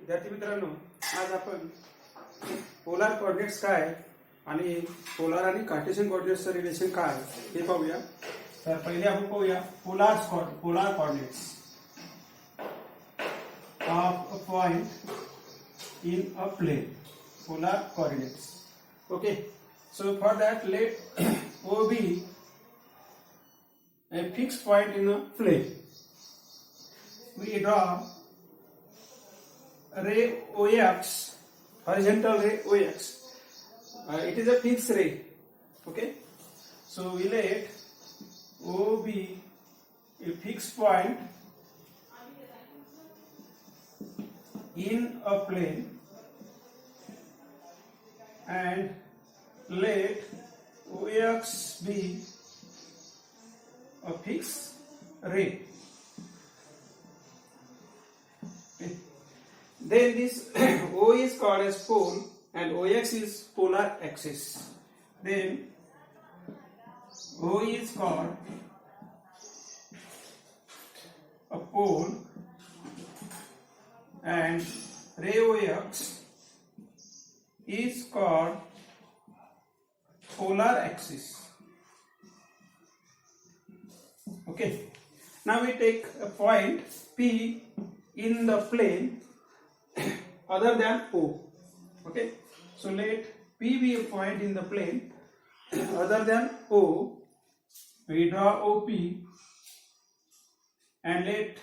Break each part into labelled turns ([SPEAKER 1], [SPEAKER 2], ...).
[SPEAKER 1] विद्यार्थी मित्रांनो, आज आपण पोलार कोऑर्डिनेट्स काय आणि पोलार आणि कार्टेशियन कोऑर्डिनेट्सचं रिलेशन काय हे पाहूया. तर पहिले आपण पाहूया polar coordinates of a point in a plane. Polar coordinates. Okay, so for that let O be a fixed point in a plane. We draw ray OX, horizontal ray OX. It is a fixed ray. Okay, so we let O be a fixed point in a plane and let OX be a fixed ray. Okay. Then this O is called as pole and OX is polar axis. Then O is called a pole and ray OX is called polar axis. Okay, now we take a point P in the plane other than O. Okay, so let P be a point in the plane other than O. We draw OP and let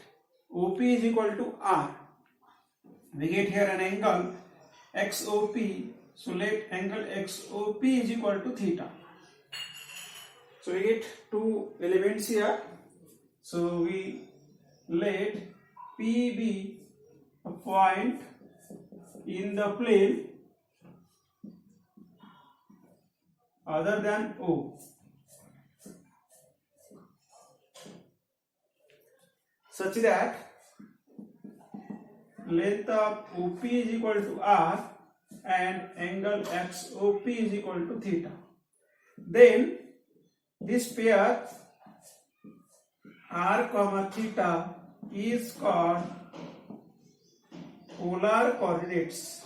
[SPEAKER 1] OP is equal to R. We get here an angle XOP, so let angle XOP is equal to theta. So we get two elements here. So we let P be a point in the plane other than O. Such that length of OP is equal to R and angle XOP is equal to theta. Then this pair R comma theta is called polar coordinates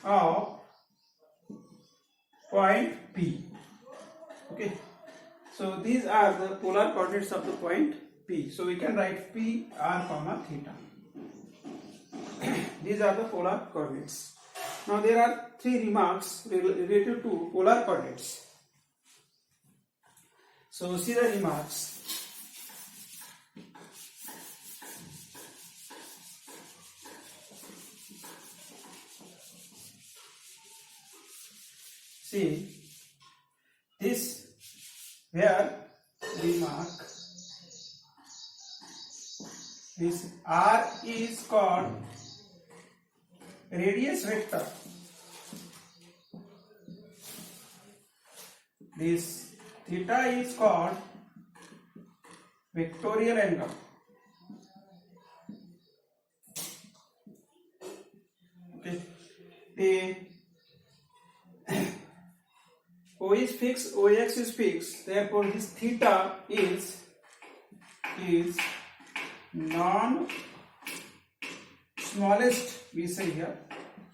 [SPEAKER 1] of point P. Okay, so these are the polar coordinates of the point P. So we can write P R comma theta. These are the polar coordinates. Now there are three remarks related to polar coordinates. So see the remarks. See this where remark. This R is called radius vector. This theta is called vectorial angle. Okay. The O is fixed, OX is fixed. Therefore, this theta is smallest, we say here,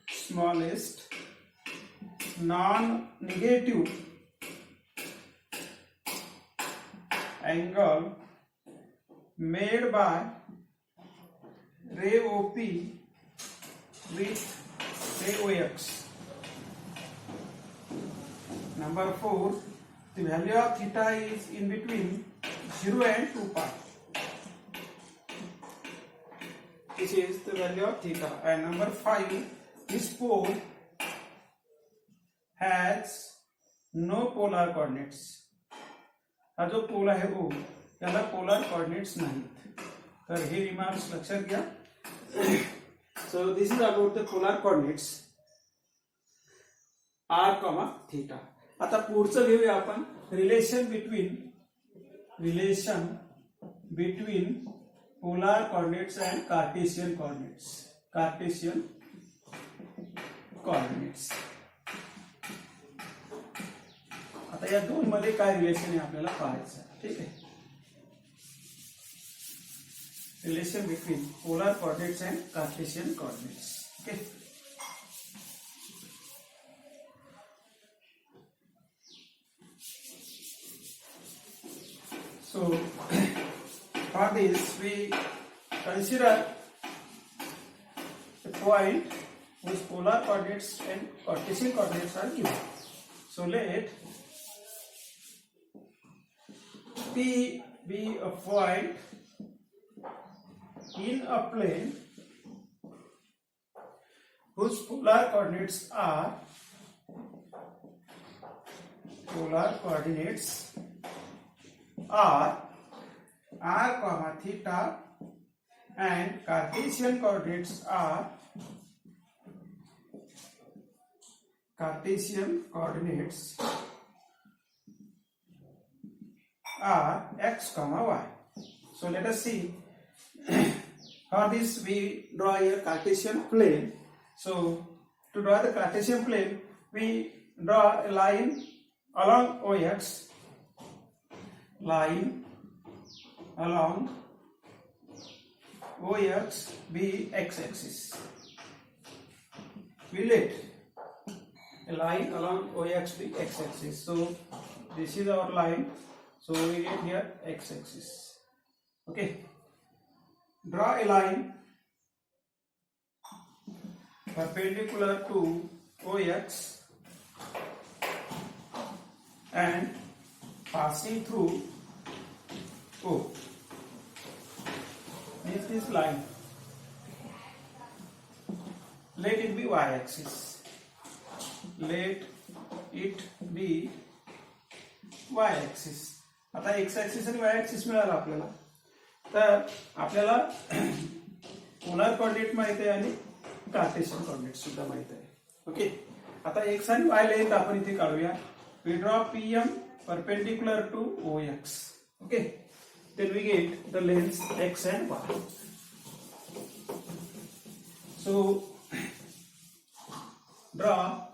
[SPEAKER 1] smallest non-negative angle made by ray OP with ray OX. Number 4, the value of theta is in between 0 and 2 pi. This is the value of theta. And number 5, this pole has no polar coordinates. हा जो पोल आहे O त्याला polar coordinates नाहीत. तर हे remarks लक्षात घ्या. So this is about the polar coordinates R, theta. आता पुढचं घेऊया आपण relation between polar coordinates and Cartesian coordinates. आता या दोन मध्ये काय रिलेशन आहे आपल्याला पाहायचं. ठीक आहे. relation between polar coordinates and Cartesian coordinates. Okay. So for this we consider a point whose polar coordinates and Cartesian coordinates are given. So let P be a point in a plane whose polar coordinates are r comma theta and Cartesian coordinates are x comma y. So let us see. For this we draw a Cartesian plane. So to draw the Cartesian plane, we draw a line along OX, line along OX be x-axis. We let a line along OX be x-axis. So this is our line. So we get here x-axis. Okay. Draw a line perpendicular to OX and passing through O. Means this line. Let it be y-axis. Let it be y-axis. आता x-axis आणि y-axis मिळाला आपल्याला. तर आपल्याला polar coordinate माहित आहे आणि Cartesian coordinate सुद्धा माहित आहे. ओके. आता x आणि y लेंथ आपण इथे काढूया. We draw PM perpendicular to OX. Okay. Then we get the lengths x and y. So draw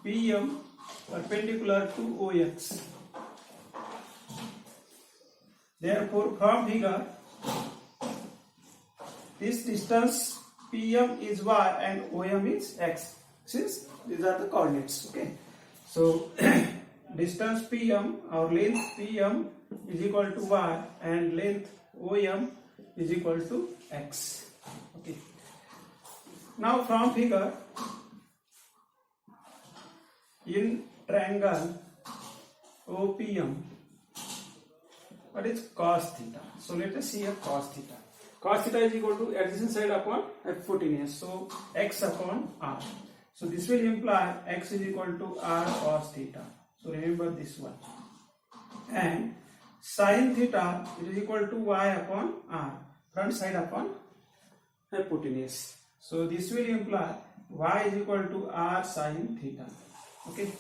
[SPEAKER 1] PM perpendicular to OX. Therefore, from figure, this distance PM is y and OM is x. Since these are the coordinates. Okay. So distance PM or length PM is equal to y and length OM is equal to x. Okay. Now from figure, in triangle OPM, what is cos theta? So let us see here cos theta. Cos theta is equal to adjacent side upon hypotenuse. So x upon r. So this will imply x is equal to r cos theta. So remember this one. And sin theta is equal to y upon r. Front side upon hypotenuse. So this will imply y is equal to r sin theta. Okay.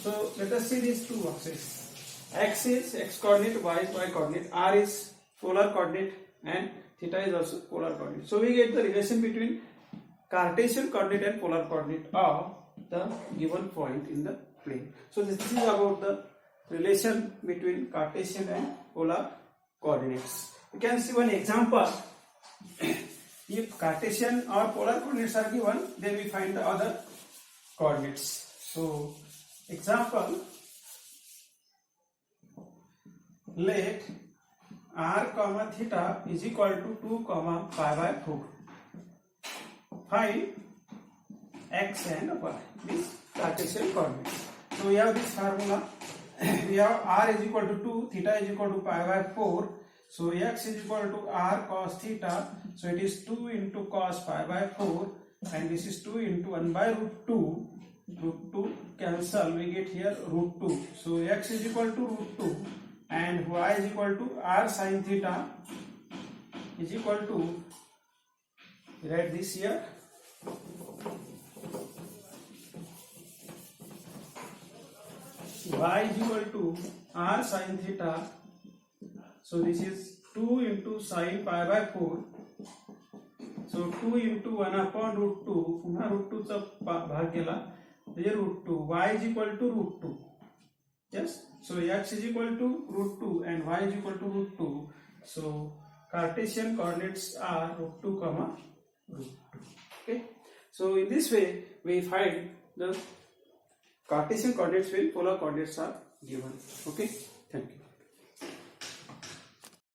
[SPEAKER 1] So let us see these two axes. X is x coordinate, y is y coordinate, r is polar coordinate, and theta is also polar coordinate. So we get the relation between Cartesian coordinate and polar coordinate of the given point in the plane. So this is about the relation between Cartesian and polar coordinates. You can see one example. If Cartesian or polar coordinates are given, then we find the other coordinates. So example, let r comma theta is equal to 2 comma pi by 4. Find x and y, this Cartesian coordinates. So we have this formula. We have r is equal to 2, theta is equal to pi by 4. So x is equal to r cos theta. So it is 2 into cos pi by 4, and this is 2 into 1 by root 2. Root 2 cancel, we get here root 2. So x is equal to root 2 and y is equal to r sin theta is equal to, write this here, y is equal to r sin theta. So this is 2 into sin pi by 4. So 2 into 1 upon root 2, पुन्हा root 2 चा भाग केला, म्हणजे root 2. Y is equal to root 2. Yes. So x is equal to root 2 and y is equal to root 2. So Cartesian coordinates are root 2 comma root 2. Okay, so in this way we find the Cartesian coordinates when polar coordinates are given. Okay, thank you.